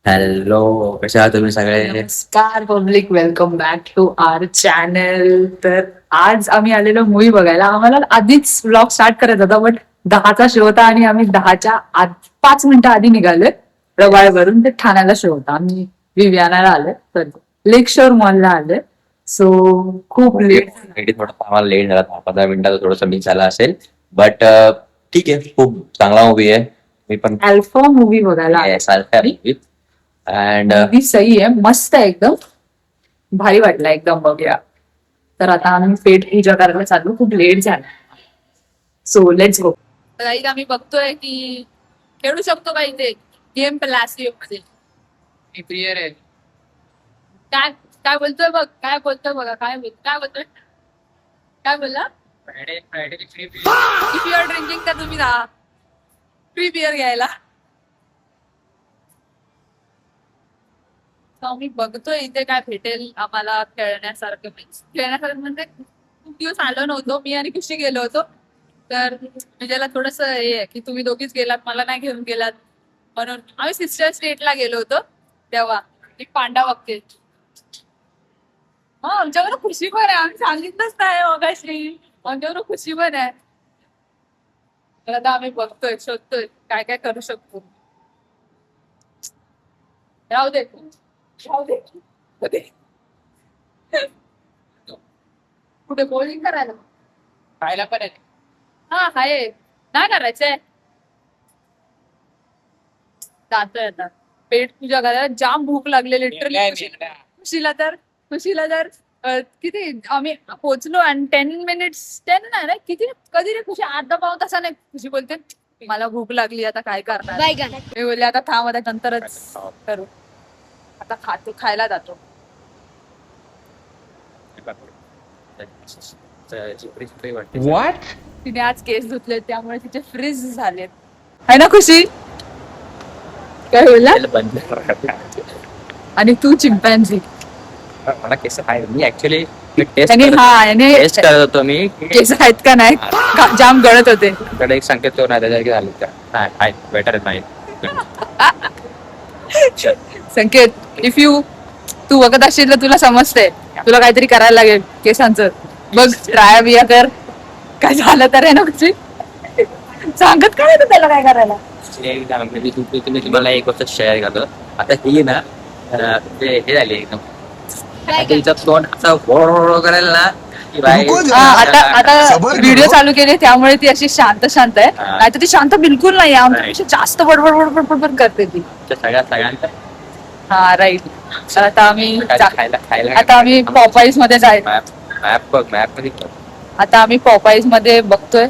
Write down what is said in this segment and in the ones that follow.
Hello, कशा आहात तुम्ही सगळे? नमस्कार public, welcome back to our channel. तर आज आम्ही आलेलो मूवी बघायला. आम्हाला आधीच व्लॉग स्टार्ट करायचा होता, बट 10चा शो होता आणि आम्ही 10च्या 5 मिनिटं आधी निघालोय. रबाळवरून ते ठाण्याला शो होता. आम्ही विवियानाला आलोय, सॉरी लेक शोर मॉलला आलोय. सो खूप लेट. थोडा आम्हाला लेट झाला, 10-15 मिनिटाचा थोडासा मिस झाला असेल, बट ठीक आहे. खूप चांगला मूवी आहे. मी पण अल्फा मूवी बघायला आलोय. अँड मूवी सही आहे, मस्त आहे एकदम, भारी वाटला एकदम बघूया. तर आता आम्ही पेट पूजा करायला चाललो, खूप लेट झाला. So let's go. गाईज आम्ही बघतोय की खेळू शकतो का इथे गेम प्लॅसिओ मध्ये. मी प्रियर आहे. काय काय बोलतोय बघ, काय बोलतोय बघा, काय बोलतोय, काय बोलला? इफ यू आर ड्रिंकिंग तर तुम्ही जा फ्री बिअर घ्यायला. तर आम्ही बघतोय इथे काय भेटेल आम्हाला खेळण्यासारखं. खेळण्यासारखं म्हणजे खूप दिवस आलो नव्हतो, मी आणि खुशी गेलो होतो. तर विजयला थोडस हे आहे की तुम्ही दोघीच गेलात, मला नाही घेऊन गेलात, म्हणून आम्ही सिस्टर स्टेटला गेलो होतो. तेव्हा एक पांडा बघते. हा, आमच्याकडे खुशी पण आहे, आम्ही सांगितलंच नाही मगाशी. आमच्याकडे खुशी पण आहे. तर आता आम्ही बघतोय, शोधतोय काय काय करू शकतो. राहू दे, राहू दे. कुठे बॉलिंग करायला? खायला पण आहे. हा आहे, नाही करायचंय. जातोय आता पेट पूजा करायला. जाम भूक लागली लिटरली. खुशीला तर किती आम्ही पोहोचलो आणि 10 मिनिट्स नाही रे, किती कधी रे खुशी, अर्धा पाऊण तासाने खुशी बोलते मला भूक लागली, आता काय करणार. मी बोलले आता थांब, आता नंतरच करू. आता खायला जातो. व्हॉट? तिने आज केस धुतले त्यामुळे तिचे फ्रीज झालेत. आहे ना खुशी? काय बोलला? आणि तू चिंपॅन्झी. मला केस आहे. मी ऍक्च्युली याने टेस्ट करत होतो. मी केस आहेत का नाही, जाम गळत होते. कडे एक संकेत तो नाही त्याच्या झाले का नाही, बेटर नाही. संकेत, इफ तू बघत असशील तर तुला समजतंय, तुला काहीतरी करायला लागेल केसांचं. बघ, ट्राय बिया कर, काय झालं तर आहे ना खुशी. सांगत काय होतं त्याला काय करायला. तुम्ही तुम्हाला एक गोष्ट शेअर करतो. आता ही ना हे झाली एकदम, तिचं तोंड असं करायला ना की बाई. आता व्हिडिओ चालू केले त्यामुळे ती अशी शांत आहे, नाही तर ती शांत बिलकुल नाही. आमच्यापेक्षा जास्त बडबड करते ती. सगळ्यांना हा राईट. तर आता खायला आता आम्ही पॉपाईज मध्ये मॅप मध्ये आता आम्ही पॉपाईज मध्ये बघतोय.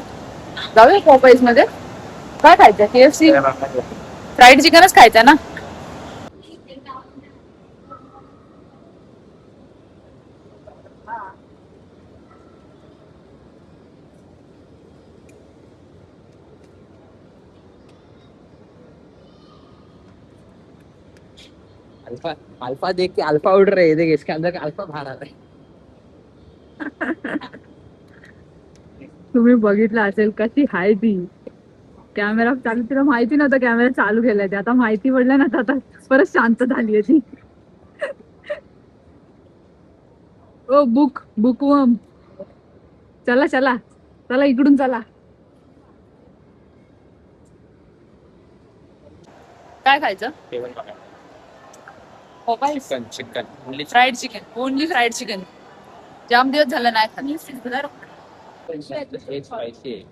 जाऊया पॉपाईज मध्ये. काय खायचं? KFC फ्राईड चिकनच खायचं ना. अल्फा देख के अल्फा उड़ रहे हैं, देख इसके अंदर का अल्फा बाहर आ रहा है. तुम्ही बघितलं असेल कशी हाय ती. कॅमेरा चालू, तिला माहिती नव्हतं कॅमेरा चालू केलाय ते. आता माहिती पडलं ना, तर आता परत शांत झालीये ती. ओ बुकवर्म, चला इकडून चला. काय खायचं? Chicken fried chicken, only fried chicken. जाम दिवस झालं नाही खाल्लं. स्पायसी.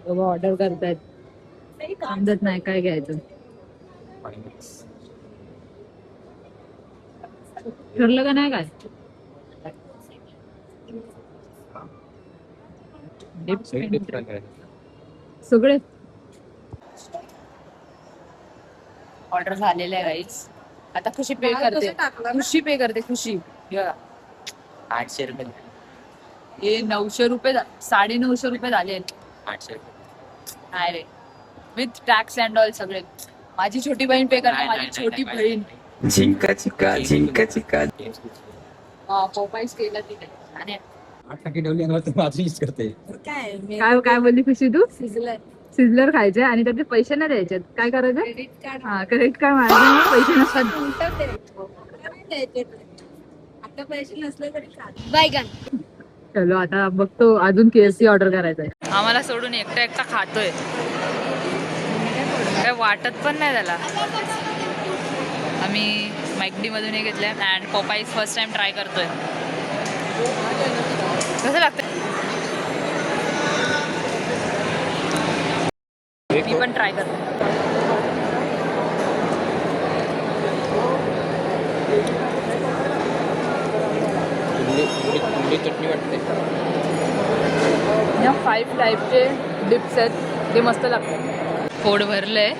ऑर्डर करतायत, समजत नाही काय घ्यायचं. ठरलं का नाही काय? सगळे ऑर्डर झालेले आहे गाईज. आता खुशी पे करते. खुशी 800 रुपये. हे 900 रुपये, 950 झाले. 800 रुपये नाही रे, विथ टॅक्स अँड ऑल सगळे. माझी छोटी बहीण पे करते, माझी छोटी बहीण. झिंका चिका. पोपाईस केलं तिथे आणि 8 टक्के ठेवली आणि तू माझी यूज करते. काय काय बोलली खुशी तू? सिझलर खायचे आणि त्याचे पैसे नाही द्यायचे, काय करायचं? क्रेडिट कार्ड हा, क्रेडिट कार्ड मारायचे, पैसे नसतात. आता पैसे नसले तरी बैगन चलो आता बघतो, अजून KFC ऑर्डर करायचंय. आम्हाला सोडून एकटा एकटा खातोय, काय वाटत पण नाही त्याला. आम्ही मॅकडी मधून हे घेतलंय अँड पोपाईस फर्स्ट टाइम ट्राय करतोय. कसं लागतं? मी पण ट्राय करते. चटणी वाटते. या 5 टाईपचे डिप्स आहेत, ते मस्त लागतात. पोट भरलंय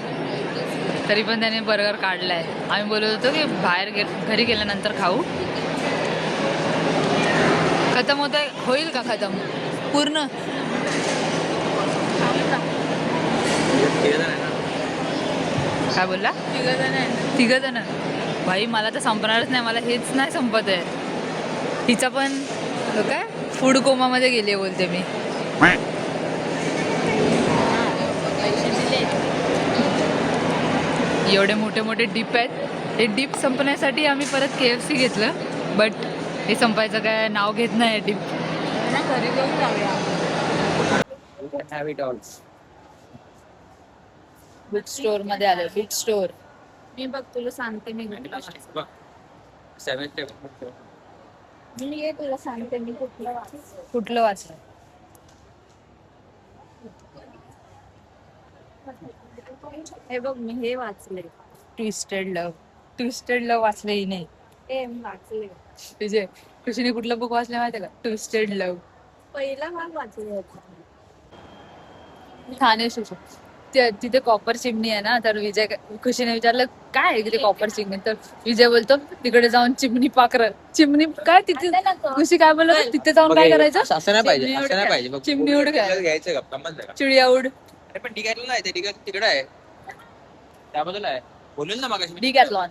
तरी पण त्याने बर्गर काढलाय. आम्ही बोलत होतो की बाहेर घरी गेल्यानंतर खाऊ. खतम होईल का खतम पूर्ण? काय बोलला? 3 जण. भाई मला तर संपणारच नाही, मला हेच नाही संपत आहे. तिचा पण काय फूड कोमामध्ये गेली बोलते मी. एवढे मोठे मोठे डिप आहेत. हे डिप संपण्यासाठी आम्ही परत KFC घेतलं, बट हे संपायचं काय नाव घेत नाही डिप. घरी घेऊन जाऊया. Have it all. Book store मध्ये आलो. Book store. मी बघ तुला सांगते मी बघ. 7 step. मी ये तुला सांगते मी कुठलं वाचलं. कुठलं वाचलं? हे बघ मी हे वाचले. Twisted love. ट्विस्टेड लव्ह वाचले ही नाही. हे वाचले तुझे खुशीने कुठलं बुक वाचलं माहिती का? Twisted love. पहिला भाग वाचले होता. ठाणे शिशू. तिथे कॉपर चिमणी आहे ना, तर विजय खुशीने विचारलं काय आहे तिथे कॉपर चिमणी, तर विजय बोलतो तिकडे जाऊन चिमणी पाखरं. चिमणी काय तिथे? खुशी काय बोलत? तिथे जाऊन काय करायचं? असं नाही पाहिजे, चिमणी असं उड नाही काय? पाहिजे. बघ, चिमणी उड काय? घ्यायचं गप्पा मत जरा. चिडिया उड. अरे पण डिगॅटला नाही, ते तिकडे आहे. त्या बाजूला आहे. बोलून ना मगाशी. डिकॅथलॉन.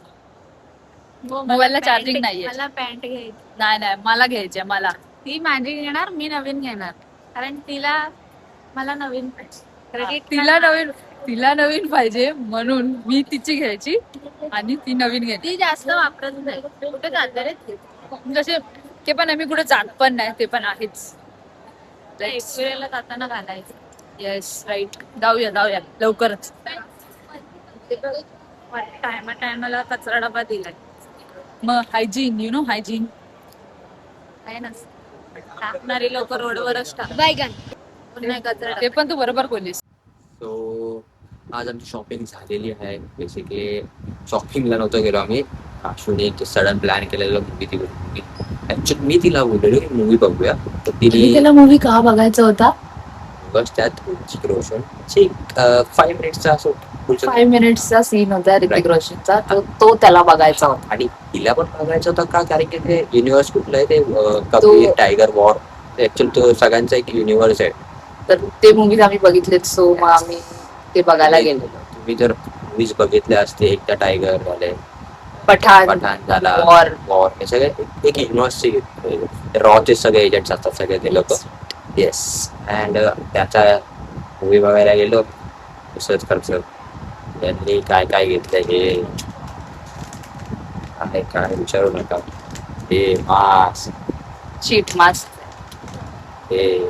मोबाईलला चार्जिंग नाहीये. मला पॅन्ट घ्यायची. नाही मला घ्यायचे. मला ती माझी घेणार, मी नवीन घेणार, कारण तिला मला नवीन पाहिजे. Credit तिला नवीन पाहिजे म्हणून मी तिची घ्यायची आणि ती नवीन घ्यायची. ती जास्त वापरत नाही. कुठे जाते रे ती? जसे ते पण आम्ही कुठे जात पण नाही, ते पण आहेच. एक्सपिरियला जाताना घालायचं. Yes right. जाऊया लवकरच. टायमाला कचरा डबा दिलाय. मग हायजीन हायजीन. काय नसतं, टाकणारी लोक रोडवरच टाक. बैगन नाही कचरा. ते पण तू बरोबर बोललीस. सो आज आमची शॉपिंग झालेली आहे. बेसिकली शॉपिंगला नव्हतो गेलो आम्ही. आशूने एक सडन प्लॅन केलेलं मूवी. ऍक्च्युअली मी तिला बोललेलो की मूवी बघूया, तर तिने त्याला मूवी का बघायचा होता? बस त्यात ऋतिक रोशनची 5 मिनिट्सचा असं 5 मिनिट्सचा सीन होता ऋतिक रोशनचा, तो त्याला बघायचा होता. आणि तिला पण बघायचं होतं का, कारण की ते युनिव्हर्स कुठलं आहे ते कबीर टायगर वॉर, ऍक्च्युअली तो सगळ्यांचा एक युनिव्हर्स आहे. तर ते मूवीज आम्ही बघितलेत, सो मग आम्ही ते बघायला गेलो. तुम्ही जर मूवीज बघितल्या असते, एकदा टायगर वाले, पठाण झाला, वॉर हे सगळे एक युनिव्हर्सचे रॉचे सगळे एजंट्स असतात सगळे ते लोक. येस. अँड त्याचा मूवी बघायला गेलो. तसंच खर्च त्यांनी काय घेतलं हे काय विचारू नका. हे मास शीट मास्क हे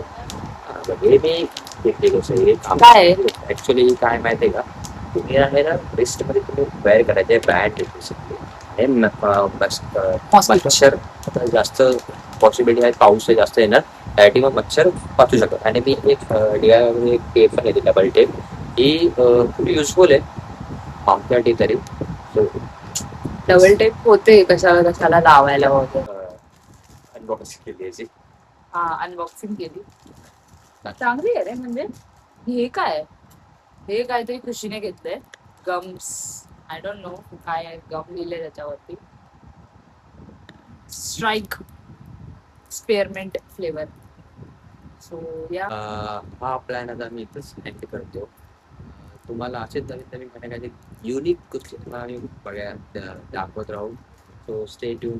मी घेतली गोष्ट. काय? ऍक्च्युली काय माहितीये का, तुम्ही आहे ना रिस्ट मध्ये तुम्ही वेअर करायचे बँड मच्छर जास्त पॉसिबिलिटी आहे, पाऊस जास्त येणार त्यासाठी मग मच्छर वाचू शकतात. आणि मी एक टेप पण घेतली, डबल टेप. ही खूप युजफुल आहे आमच्यासाठी तरी. डबल टेप होते कशाला लावायला वगैरे. अनबॉक्सिंग केली याची. हा, अनबॉक्सिंग केली. चांगली आहे रे. म्हणजे हे काय, हे काहीतरी खुशीने घेतलंय. गम्स, आय डोंट नो काय आहे. गम लिहिलंय त्याच्यावरती. Strike स्पेअरमेंट flavour. सो या हा प्लॅन आता मी इथंच एंड करतो. तुम्हाला असेच नवीन काही युनिक आम्ही बघायला दाखवत राहू. So stay tune.